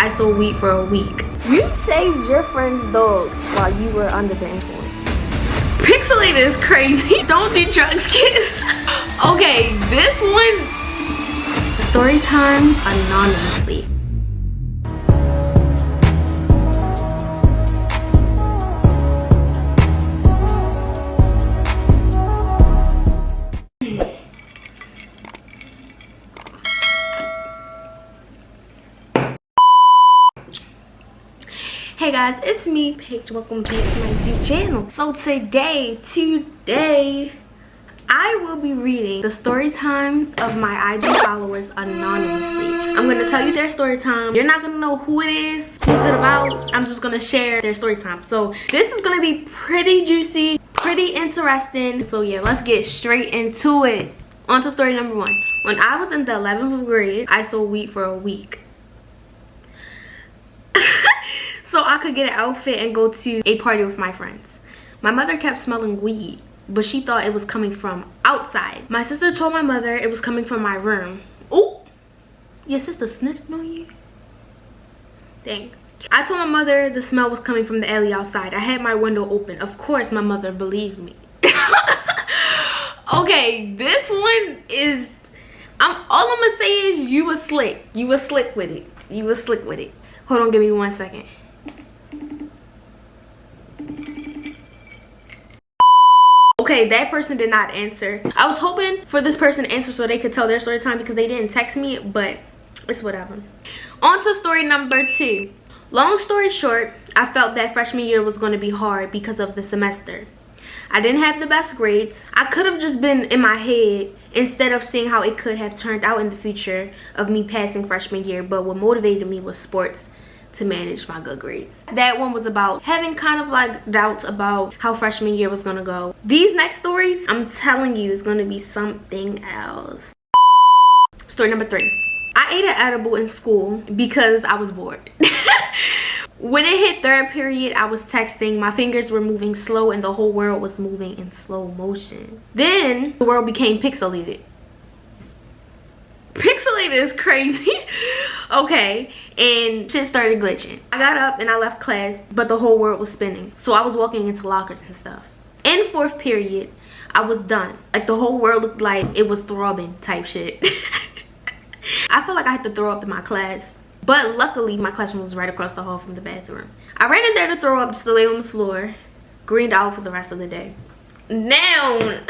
I sold weed for a week. You shaved your friend's dog while you were under the influence. Pixelated is crazy. Don't do drugs, kids. Okay, this one. Story time anonymously. Hey guys, it's me, Paige. Welcome back to my YouTube channel. So today, I will be reading the story times of my IG followers anonymously. I'm gonna tell you their story time. You're not gonna know who it is, who's it about. I'm just gonna share their story time. So this is gonna be pretty juicy, pretty interesting. So yeah, let's get straight into it. On to story number 1. When I was in the 11th grade, I sold weed for a week. So I could get an outfit and go to a party with my friends. My mother kept smelling weed, but she thought it was coming from outside. My sister told my mother it was coming from my room. Ooh, your sister snitched on you? Dang. I told my mother the smell was coming from the alley outside. I had my window open. Of course, my mother believed me. Okay, this one is, all I'm gonna say is you was slick. You was slick with it. You was slick with it. Hold on, give me 1 second. Okay, that person did not answer. I was hoping for this person to answer so they could tell their story time because they didn't text me, but it's whatever. On to story number 2. Long story short, I felt that freshman year was going to be hard because of the semester. I didn't have the best grades. I could have just been in my head instead of seeing how it could have turned out in the future of me passing freshman year, but what motivated me was sports to manage my good grades. That one was about having kind of like doubts about how freshman year was gonna go. These next stories, I'm telling you, is gonna be something else. Story number 3. I ate an edible in school because I was bored. When it hit 3rd period, I was texting, my fingers were moving slow and the whole world was moving in slow motion. Then the world became pixelated. Pixelated is crazy. Okay, and shit started glitching. I got up and I left class, but the whole world was spinning. So I was walking into lockers and stuff. In 4th period, I was done. Like the whole world looked like it was throbbing type shit. I felt like I had to throw up in my class. But luckily, my classroom was right across the hall from the bathroom. I ran in there to throw up just to lay on the floor. Greened out for the rest of the day. Now,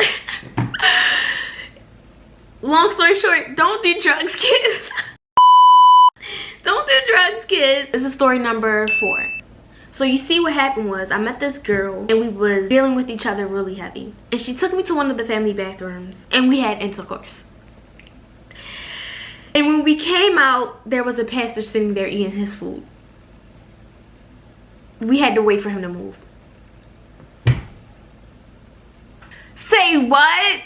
long story short, don't do drugs, kids. Don't do drugs, kids. This is story number 4. So you see what happened was I met this girl and we was dealing with each other really heavy. And she took me to one of the family bathrooms and we had intercourse. And when we came out, there was a pastor sitting there eating his food. We had to wait for him to move. Say what?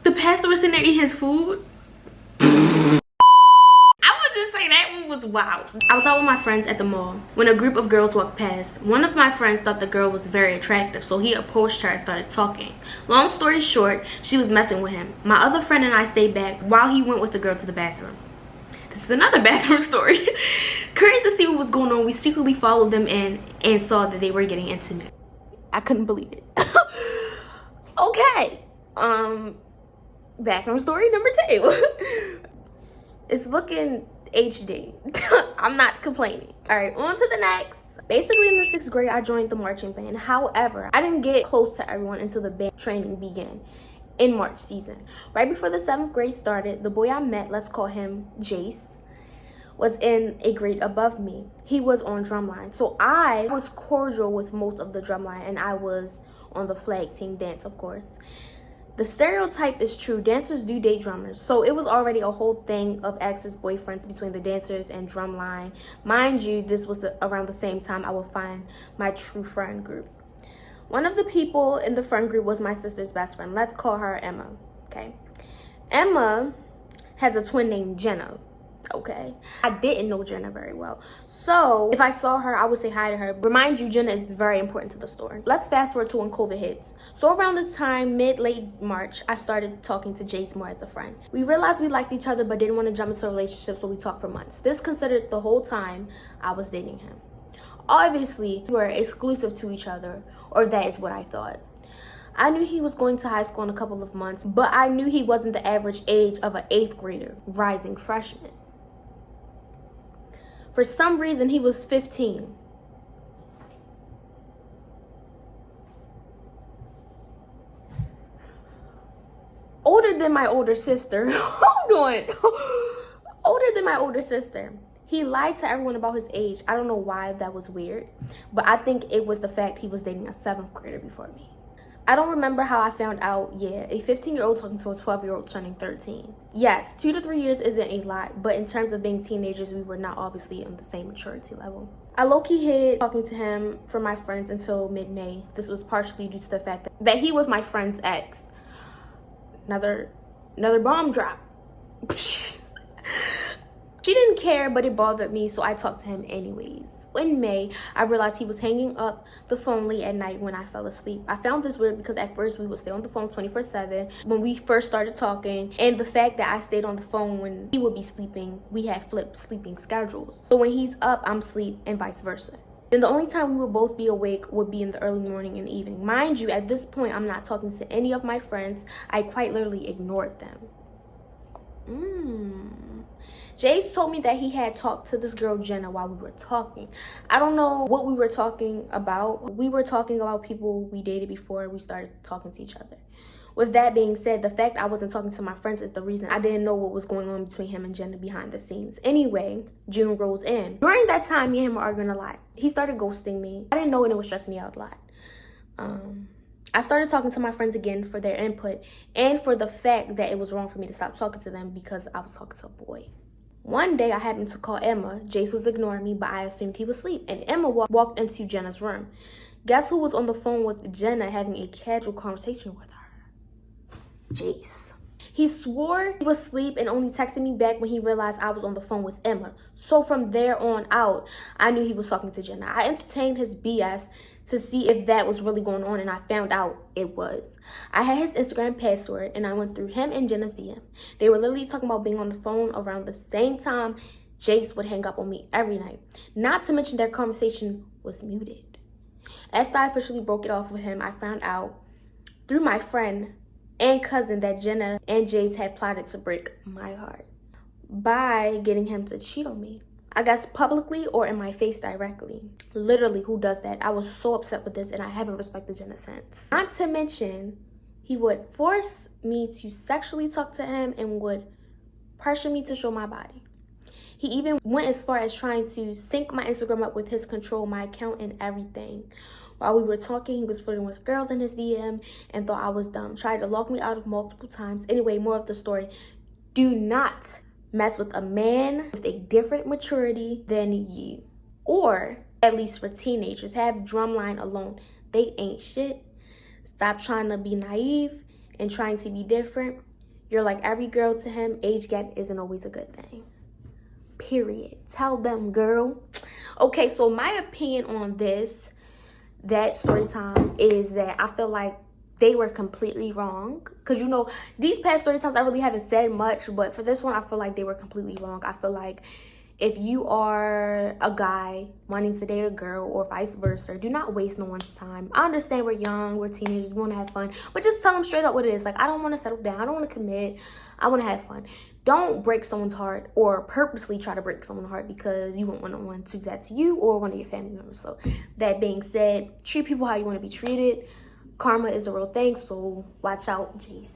The pastor was sitting there eating his food? Was wild. I was out with my friends at the mall when a group of girls walked past. One of my friends thought the girl was very attractive, so he approached her and started talking. Long story short, she was messing with him. My other friend and I stayed back while he went with the girl to the bathroom. This is another bathroom story. Curious to see what was going on, we secretly followed them in and saw that they were getting intimate. I couldn't believe it. Okay, bathroom story number 2. It's looking HD. I'm not complaining. All right, on to the next. Basically in the 6th grade, I joined the marching band. However, I didn't get close to everyone until the band training began in March season. Right before the 7th grade started, the boy I met, let's call him Jace, was in a grade above me. He was on drumline. So I was cordial with most of the drumline and I was on the flag team dance, of course. The stereotype is true. Dancers do date drummers. So it was already a whole thing of exes, boyfriends between the dancers and drumline. Mind you, this was around the same time I would find my true friend group. One of the people in the friend group was my sister's best friend. Let's call her Emma, okay? Emma has a twin named Jenna. Okay, I didn't know Jenna very well, so if I saw her, I would say hi to her. Remind you, Jenna is very important to the story. Let's fast forward to when COVID hits. So around this time, late March, I started talking to Jace more as a friend. We realized we liked each other but didn't want to jump into a relationship, so we talked for months. This considered the whole time I was dating him. Obviously, we were exclusive to each other, or that is what I thought. I knew he was going to high school in a couple of months, but I knew he wasn't the average age of an 8th grader, rising freshman. For some reason, he was 15. Older than my older sister. Hold on. Older than my older sister. He lied to everyone about his age. I don't know why that was weird, but I think it was the fact he was dating a 7th grader before me. I don't remember how I found out. Yeah, a 15-year-old talking to a 12-year-old turning 13. Yes, 2 to 3 years isn't a lot, but in terms of being teenagers, we were not obviously on the same maturity level. I low-key hid talking to him from my friends until mid-May. This was partially due to the fact that he was my friend's ex. Another bomb drop. She didn't care, but it bothered me, so I talked to him anyways. In May, I realized he was hanging up the phone late at night when I fell asleep. I found this weird because at first we would stay on the phone 24/7 when we first started talking, and the fact that I stayed on the phone when he would be sleeping, we had flipped sleeping schedules. So when he's up, I'm asleep, and vice versa. Then the only time we would both be awake would be in the early morning and evening. Mind you, at this point, I'm not talking to any of my friends. I quite literally ignored them. Jace told me that he had talked to this girl Jenna while we were talking. I don't know what we were talking about. We were talking about people we dated before we started talking to each other. With that being said, the fact I wasn't talking to my friends is the reason I didn't know what was going on between him and Jenna behind the scenes. Anyway, June rolls in. During that time, me and him were arguing a lot. He started ghosting me. I didn't know, and it was stressing me out a lot. I started talking to my friends again for their input and for the fact that it was wrong for me to stop talking to them because I was talking to a boy. One day, I happened to call Emma. Jace was ignoring me, but I assumed he was asleep, and Emma walked into Jenna's room. Guess who was on the phone with Jenna having a casual conversation with her? Jace. He swore he was asleep and only texted me back when he realized I was on the phone with Emma. So from there on out, I knew he was talking to Jenna. I entertained his BS to see if that was really going on, and I found out it was. I had his Instagram password, and I went through him and Jenna's DM. They were literally talking about being on the phone around the same time Jace would hang up on me every night. Not to mention their conversation was muted. After I officially broke it off with him, I found out through my friend and cousin that Jenna and Jace had plotted to break my heart by getting him to cheat on me. I guess publicly or in my face directly. Literally, who does that? I was so upset with this, and I haven't respected Jenna since. Not to mention, he would force me to sexually talk to him and would pressure me to show my body. He even went as far as trying to sync my Instagram up with his control, my account, and everything. While we were talking, he was flirting with girls in his DM and thought I was dumb. Tried to lock me out of multiple times. Anyway, more of the story. Do not mess with a man with a different maturity than you. Or, at least for teenagers, have drumline alone. They ain't shit. Stop trying to be naive and trying to be different. You're like every girl to him. Age gap isn't always a good thing. Period. Tell them, girl. Okay, so my opinion on that story time is that I feel like they were completely wrong. Because, you know, these past story times, I really haven't said much. But for this one, I feel like they were completely wrong. I feel like if you are a guy wanting to date a girl or vice versa, do not waste no one's time. I understand we're young, we're teenagers, we want to have fun. But just tell them straight up what it is. Like, I don't want to settle down. I don't want to commit. I want to have fun. Don't break someone's heart or purposely try to break someone's heart because you want one to do that to you or one of your family members. So that being said, treat people how you want to be treated. Karma is a real thing, so watch out, Jace.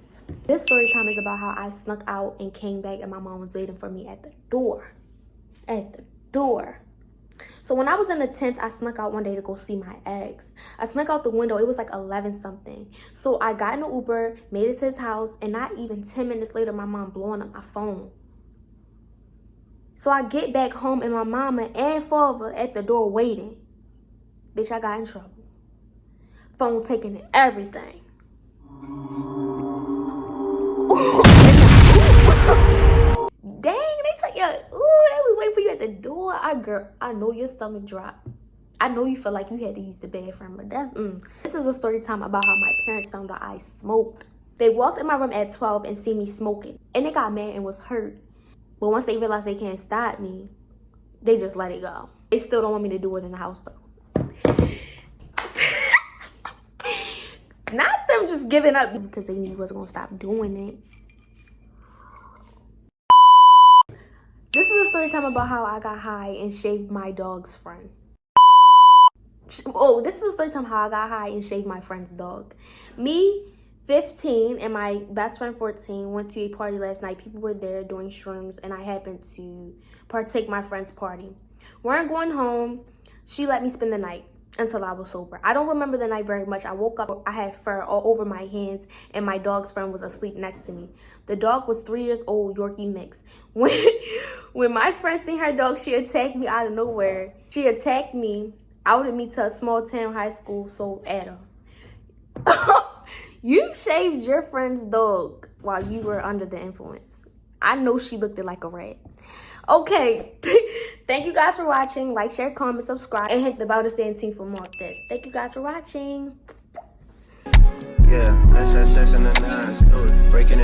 This story time is about how I snuck out and came back and my mom was waiting for me at the door. So when I was in the 10th, I snuck out one day to go see my ex. I snuck out the window. It was like 11 something. So I got in an Uber, made it to his house, and not even 10 minutes later, my mom blowing up my phone. So I get back home and my mama and father at the door waiting. Bitch, I got in trouble. Phone taking and everything. Dang, they took Yo, ooh, they was waiting for you at the door. I know your stomach dropped. I know you feel like you had to use the bathroom, but that's This is a story time about how my parents found out I smoked. They walked in my room at 12 and see me smoking, and they got mad and was hurt. But once they realized they can't stop me, they just let it go. They still don't want me to do it in the house though. Not them just giving up because they knew I wasn't gonna stop doing it. This is a story time about how I got high and shaved my dog's friend. Oh, this is a story time how I got high and shaved my friend's dog. Me, 15, and my best friend, 14, went to a party last night. People were there doing shrooms, and I happened to partake my friend's party. We're going home. She let me spend the night until I was sober. I don't remember the night very much. I woke up, I had fur all over my hands, and my dog's friend was asleep next to me. The dog was 3 years old, Yorkie mix. When my friend seen her dog, she attacked me out of nowhere. She attacked me, outed me to a small town high school, so at her. You shaved your friend's dog while you were under the influence. I know she looked like a rat. Okay. Thank you guys for watching. Like, share, comment, subscribe, and hit the bell to stay in tune for more of this. Thank you guys for watching. Yeah, that's in the nines. Breaking it.